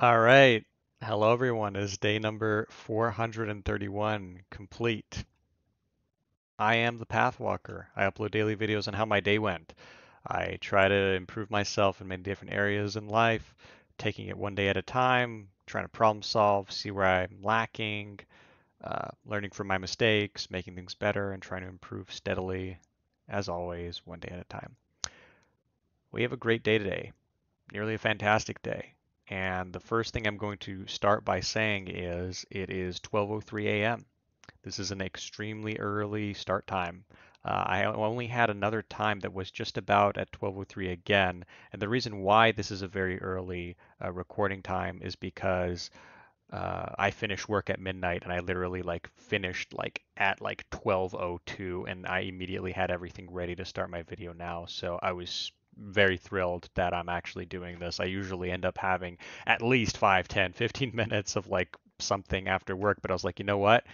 All right. Hello, everyone. It is day number 431 complete. I am the Pathwalker. I upload daily videos on how my day went. I try to improve myself in many different areas in life, taking it one day at a time, trying to problem solve, see where I'm lacking, learning from my mistakes, making things better, and trying to improve steadily, as always, one day at a time. We have a great day today. Nearly a fantastic day. And the first thing I'm going to start by saying is it is 12:03 a.m. This is an extremely early start time. I only had another time that was just about at 12:03 again, and the reason why this is a very early recording time is because I finish work at midnight, and I literally finished at 12:02, and I immediately had everything ready to start my video now. So I was very thrilled that I'm actually doing this. I usually end up having at least 5, 10, 15 minutes of something after work, but I was like, you know what?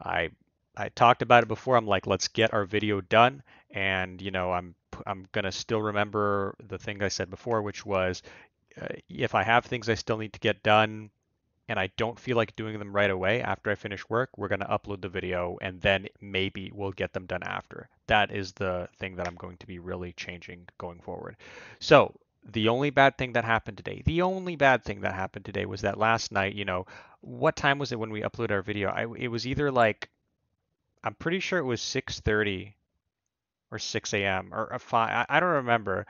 I I talked about it before. I'm like, let's get our video done, and I'm gonna still remember the thing I said before, which was if I have things I still need to get done and I don't feel like doing them right away after I finish work, we're going to upload the video and then maybe we'll get them done after. That is the thing that I'm going to be really changing going forward. So, the only bad thing that happened today, the only bad thing that happened today was that last night, what time was it when we uploaded our video? It was either I'm pretty sure it was 6:30 or 6 a.m. or 5. I don't remember,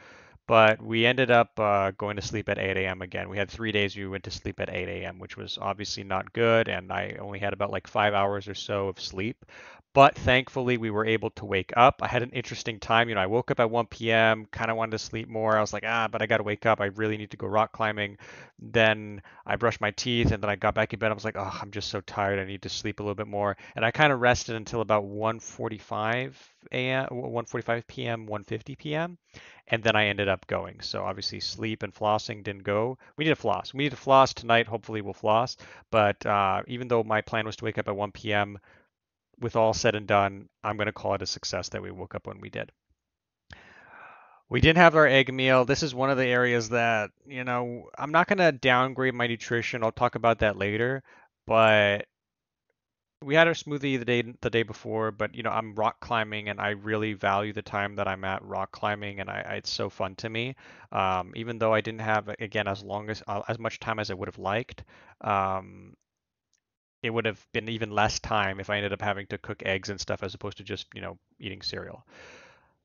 but we ended up going to sleep at 8 a.m. again. We had 3 days we went to sleep at 8 a.m., which was obviously not good, and I only had about 5 hours or so of sleep. But thankfully, we were able to wake up. I had an interesting time. I woke up at 1 p.m., kind of wanted to sleep more. I was like, but I got to wake up. I really need to go rock climbing. Then I brushed my teeth, and then I got back in bed. I was like, oh, I'm just so tired. I need to sleep a little bit more. And I kind of rested until about 1:45 a.m., 1:45 p.m., 1:50 p.m. And then I ended up going. So obviously sleep and flossing didn't go. We need to floss. We need to floss tonight. Hopefully we'll floss. But even though my plan was to wake up at 1 p.m., with all said and done, I'm going to call it a success that we woke up when we did. We didn't have our egg meal. This is one of the areas that, I'm not going to downgrade my nutrition. I'll talk about that later. But we had our smoothie the day before, but I'm rock climbing and I really value the time that I'm at rock climbing, and it's so fun to me. Even though I didn't have again as much time as I would have liked, um, it would have been even less time if I ended up having to cook eggs and stuff as opposed to just eating cereal.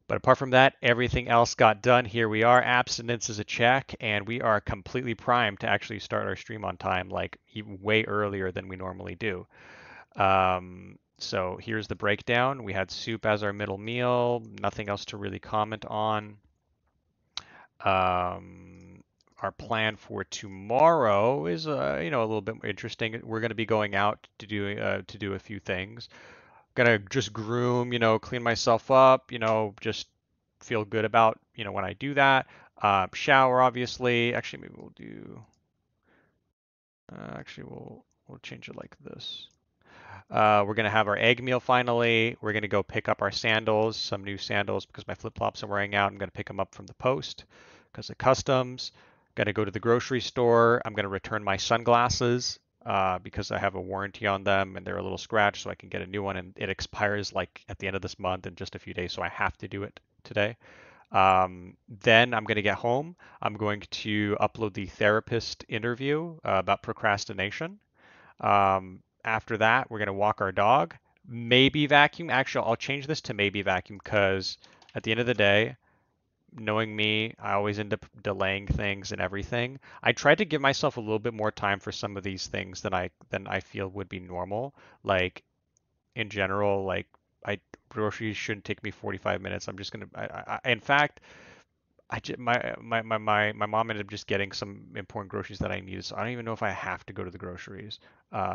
But apart from that, everything else got done. Here we are. Abstinence is a check, and we are completely primed to actually start our stream on time, like even way earlier than we normally do. So here's the breakdown. We had soup as our middle meal, nothing else to really comment on. Um, our plan for tomorrow is, a little bit more interesting. We're going to be going out to do a few things. Gonna just groom, clean myself up, just feel good about, when I do that. Shower, obviously. Actually, maybe we'll do. Actually, we'll change it like this. We're gonna have our egg meal finally. We're gonna go pick up our sandals, some new sandals because my flip-flops are wearing out. I'm gonna pick them up from the post because of customs. Gonna go to the grocery store. I'm gonna return my sunglasses because I have a warranty on them and they're a little scratched, so I can get a new one. And it expires at the end of this month in just a few days, so I have to do it today. Then I'm going to get home. I'm going to upload the therapist interview about procrastination. After that, we're going to walk our dog, maybe vacuum. Actually, I'll change this to maybe vacuum because at the end of the day, knowing me, I always end up delaying things and everything. I tried to give myself a little bit more time for some of these things than I feel would be normal. Like in general, I groceries shouldn't take me 45 minutes. I'm just gonna. In fact, my mom ended up just getting some important groceries that I needed, so I don't even know if I have to go to the groceries.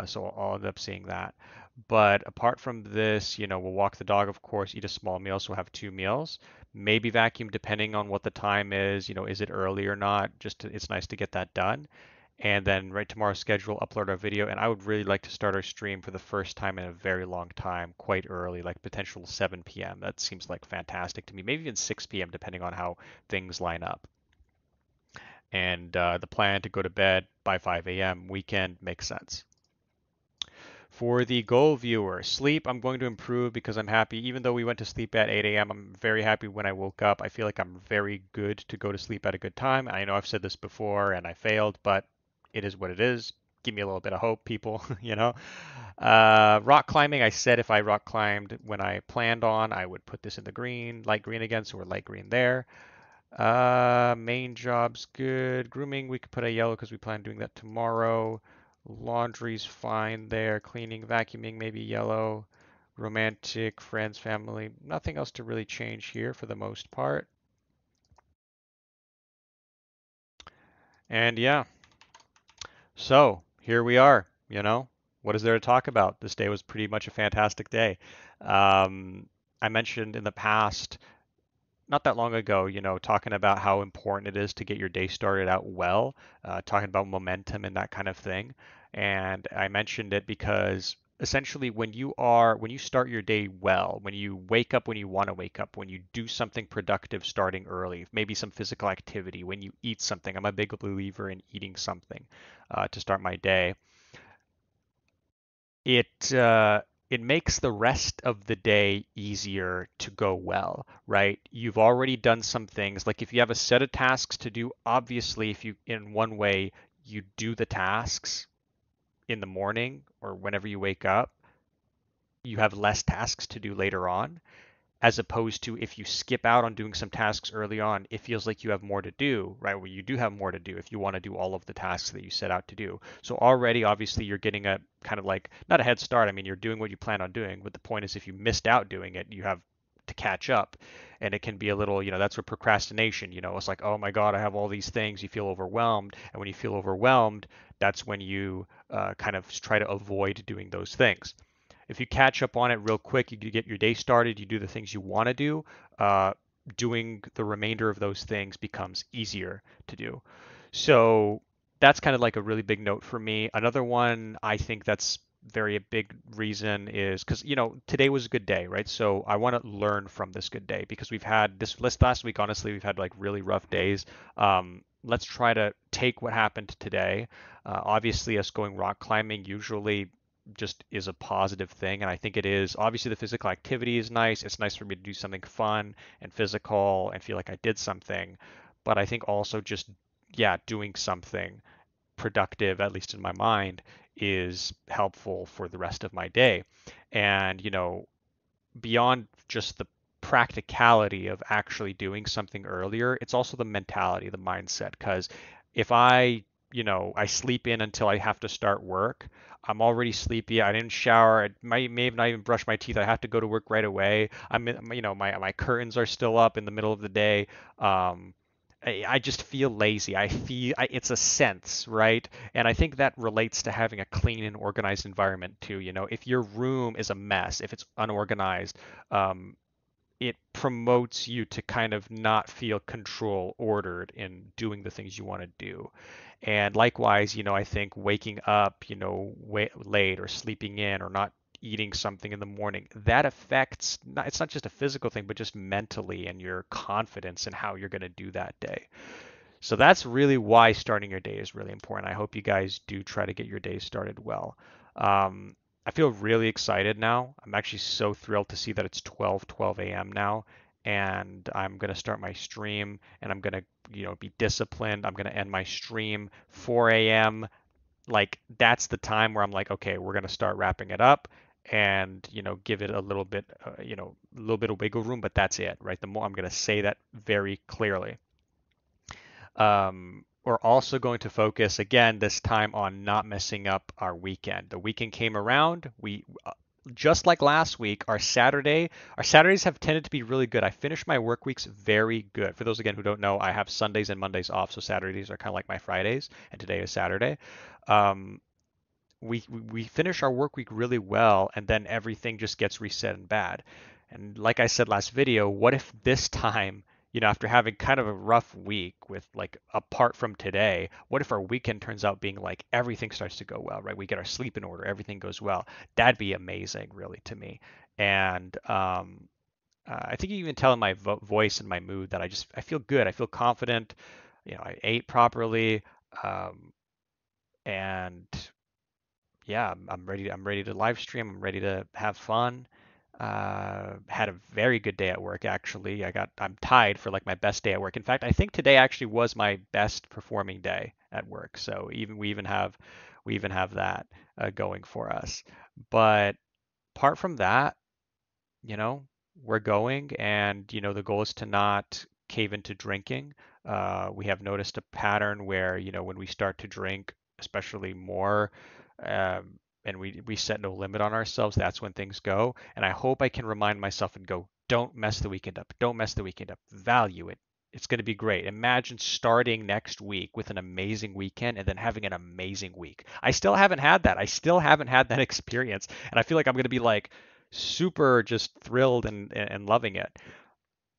So I'll end up seeing that. But apart from this, we'll walk the dog, of course, eat a small meal, so we'll have two meals. Maybe vacuum depending on what the time is. Is it early or not? It's nice to get that done. And then right tomorrow's schedule, upload our video. And I would really like to start our stream for the first time in a very long time, quite early, like potential 7 p.m. That seems like fantastic to me. Maybe even 6 p.m. depending on how things line up. and the plan to go to bed by 5 a.m. weekend makes sense. For the goal viewer, sleep, I'm going to improve because I'm happy. Even though we went to sleep at 8 a.m., I'm very happy when I woke up. I feel like I'm very good to go to sleep at a good time. I know I've said this before and I failed, but it is what it is. Give me a little bit of hope, people, you know. Rock climbing, I said if I rock climbed when I planned on, I would put this in the green, light green again, so we're light green there. Main job's good. Grooming, we could put a yellow because we plan on doing that tomorrow. Laundry's fine there. Cleaning, vacuuming, maybe yellow. Romantic, friends, family. Nothing else to really change here for the most part. And yeah, so here we are. What is there to talk about? This day was pretty much a fantastic day. Um, I mentioned in the past not that long ago, talking about how important it is to get your day started out well, talking about momentum and that kind of thing. And I mentioned it because essentially when you start your day well, when you wake up when you want to wake up, when you do something productive starting early, maybe some physical activity, when you eat something, I'm a big believer in eating something to start my day. It makes the rest of the day easier to go well, right? You've already done some things. Like if you have a set of tasks to do, obviously, if you, in one way, you do the tasks in the morning or whenever you wake up, you have less tasks to do later on, as opposed to if you skip out on doing some tasks early on, it feels like you have more to do, right? Well, you do have more to do if you want to do all of the tasks that you set out to do. So already, obviously, you're getting a kind of like not a head start. I mean, you're doing what you plan on doing, but the point is, if you missed out doing it, you have to catch up. And it can be a little, that's where procrastination, it's like, oh my God, I have all these things. You feel overwhelmed. And when you feel overwhelmed, that's when you kind of try to avoid doing those things. If you catch up on it real quick, you get your day started, you do the things you want to do, uh, doing the remainder of those things becomes easier to do. So that's kind of like a really big note for me. Another one I think that's very a big reason is because today was a good day, right? So I want to learn from this good day because we've had this last week. Honestly, we've had like really rough days. Let's try to take what happened today. Obviously, us going rock climbing usually just is a positive thing. And I think it is. Obviously, the physical activity is nice. It's nice for me to do something fun and physical and feel like I did something. But I think also just, yeah, doing something productive, at least in my mind, is helpful for the rest of my day. And, beyond just the practicality of actually doing something earlier, it's also the mentality, the mindset. Because if I sleep in until I have to start work, I'm already sleepy. I didn't shower. I may have not even brushed my teeth. I have to go to work right away. My curtains are still up in the middle of the day. Um, I just feel lazy. It's a sense, right? And I think that relates to having a clean and organized environment too. If your room is a mess, if it's unorganized, um, it promotes you to kind of not feel control ordered in doing the things you want to do. And likewise, I think waking up, late or sleeping in or not eating something in the morning, that affects, it's not just a physical thing, but just mentally and your confidence in how you're going to do that day. So that's really why starting your day is really important. I hope you guys do try to get your day started well. I feel really excited now. I'm actually so thrilled to see that it's 12 a.m. now, and I'm gonna start my stream, and I'm gonna, be disciplined. I'm gonna end my stream 4 a.m. Like that's the time where I'm like, okay, we're gonna start wrapping it up, and give it a little bit, a little bit of wiggle room, but that's it, right? The more I'm gonna say that very clearly. We're also going to focus again this time on not messing up our weekend. The weekend came around. We just like last week, our Saturdays have tended to be really good. I finished my work weeks very good. For those again who don't know, I have Sundays and Mondays off, so Saturdays are kind of like my Fridays, and today is Saturday. Um, we finish our work week really well, and then everything just gets reset and bad. And like I said last video, what if this time, after having kind of a rough week with like apart from today, what if our weekend turns out being like everything starts to go well, right? We get our sleep in order, everything goes well. That'd be amazing, really, to me. And I think you even tell in my voice and my mood that I feel good. I feel confident. I ate properly, um, and yeah, I'm ready. I'm ready to live stream. I'm ready to have fun. Had a very good day at work actually. I'm tied for like my best day at work. In fact, I think today actually was my best performing day at work. So we even have that going for us. But apart from that, you know, we're going, and the goal is to not cave into drinking. We have noticed a pattern where, when we start to drink, especially more, and we set no limit on ourselves, that's when things go. And I hope I can remind myself and go, don't mess the weekend up. Don't mess the weekend up. Value it. It's going to be great. Imagine starting next week with an amazing weekend and then having an amazing week. I still haven't had that. I still haven't had that experience. And I feel like I'm going to be like super just thrilled and loving it.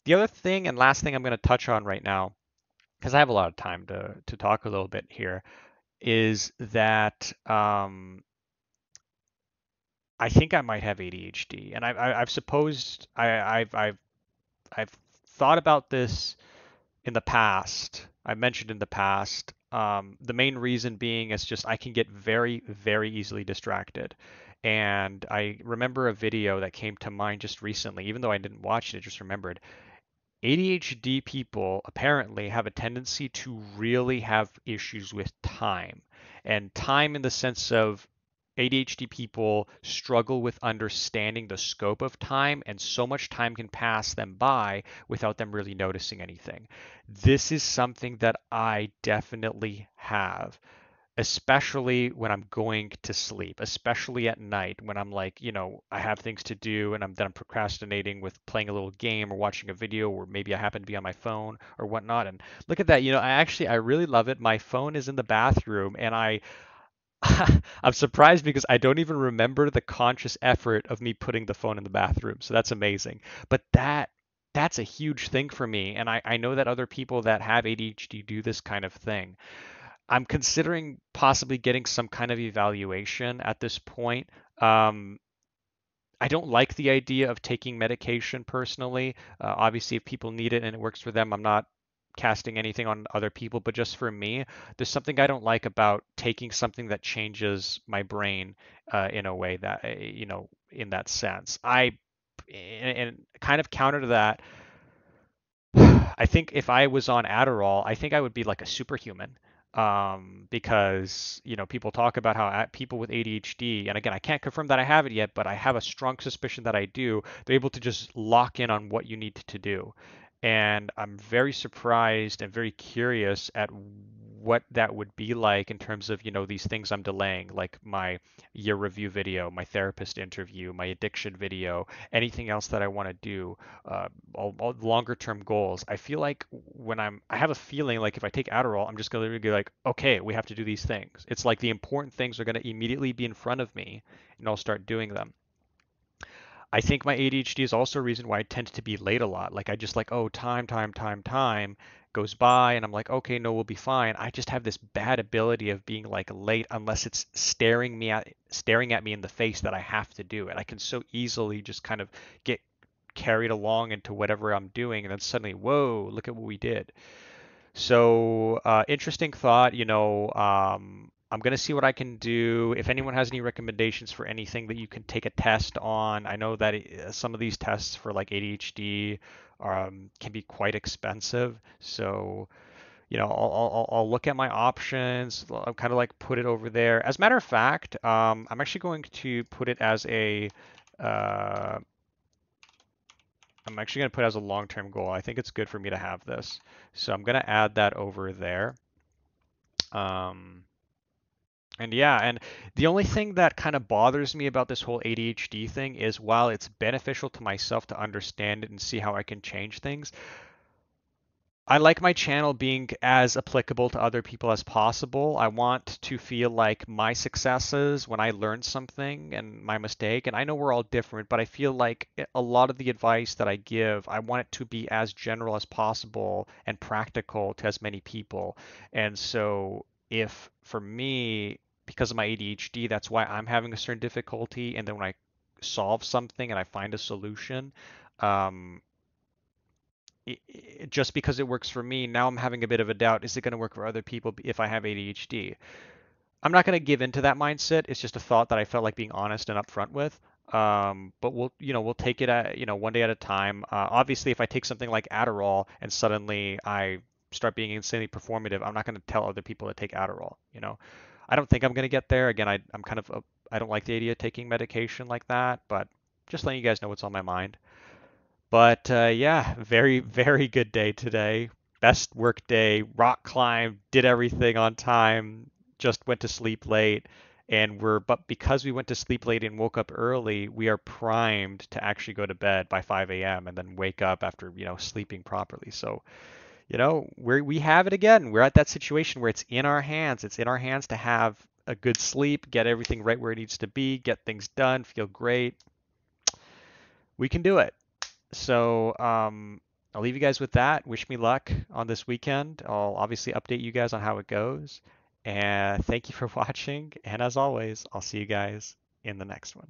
The other thing and last thing I'm going to touch on right now, because I have a lot of time to talk a little bit here, is that I think I might have ADHD, and I've supposed I've thought about this in the past. I mentioned in the past. The main reason being is just I can get very, very easily distracted. And I remember a video that came to mind just recently, even though I didn't watch it, I just remembered. ADHD people apparently have a tendency to really have issues with time. And time in the sense of ADHD people struggle with understanding the scope of time, and so much time can pass them by without them really noticing anything. This is something that I definitely have, especially when I'm going to sleep, especially at night when I'm like, I have things to do and I'm procrastinating with playing a little game or watching a video, or maybe I happen to be on my phone or whatnot. And look at that, I really love it. My phone is in the bathroom, and I'm surprised because I don't even remember the conscious effort of me putting the phone in the bathroom. So that's amazing. But that's a huge thing for me. And I know that other people that have ADHD do this kind of thing. I'm considering possibly getting some kind of evaluation at this point. Um, I don't like the idea of taking medication personally. Obviously, if people need it and it works for them, I'm not casting anything on other people, but just for me, there's something I don't like about taking something that changes my brain in a way that, in that sense. And kind of counter to that, I think if I was on Adderall, I think I would be like a superhuman. Because people talk about how people with ADHD, and again, I can't confirm that I have it yet, but I have a strong suspicion that I do. They're able to just lock in on what you need to do, and I'm very surprised and very curious at what that would be like in terms of these things I'm delaying, like my year review video, my therapist interview, my addiction video, anything else that I want to do, all longer term goals. I feel like I have a feeling like if I take Adderall, I'm just going to be like, okay, we have to do these things. It's like the important things are going to immediately be in front of me, and I'll start doing them. I think my ADHD is also a reason why I tend to be late a lot. Like I just like, oh, time goes by, and I'm like, okay, no, we'll be fine. I just have this bad ability of being like late unless it's staring at me in the face that I have to do it. I can so easily just kind of get carried along into whatever I'm doing, and then suddenly, whoa, look at what we did. So, interesting thought. I'm gonna see what I can do. If anyone has any recommendations for anything that you can take a test on, I know that some of these tests for like ADHD can be quite expensive. So, I'll look at my options. I'll kind of like put it over there. As a matter of fact, I'm actually going to put it as uh, I'm actually going to put it as a long-term goal. I think it's good for me to have this. So I'm going to add that over there. Um, and yeah, and the only thing that kind of bothers me about this whole ADHD thing is while it's beneficial to myself to understand it and see how I can change things, I like my channel being as applicable to other people as possible. I want to feel like my successes when I learn something and my mistake, and I know we're all different, but I feel like a lot of the advice that I give, I want it to be as general as possible and practical to as many people. And so if for me, because of my ADHD, that's why I'm having a certain difficulty, and then when I solve something and I find a solution, um, just because it works for me, now I'm having a bit of a doubt. Is it going to work for other people if I have ADHD? I'm not going to give into that mindset. It's just a thought that I felt like being honest and upfront with. But we'll take it at, one day at a time. Obviously, if I take something like Adderall and suddenly I start being insanely performative, I'm not going to tell other people to take Adderall. I don't think I'm going to get there. Again, I'm kind of, I don't like the idea of taking medication like that, but just letting you guys know what's on my mind. But yeah, very, very good day today. Best work day, rock climb, did everything on time, just went to sleep late. But because we went to sleep late and woke up early, we are primed to actually go to bed by 5 a.m. and then wake up after, sleeping properly. So, we have it again. We're at that situation where it's in our hands. It's in our hands to have a good sleep, get everything right where it needs to be, get things done, feel great. We can do it. So I'll leave you guys with that. Wish me luck on this weekend. I'll obviously update you guys on how it goes. And thank you for watching. And as always, I'll see you guys in the next one.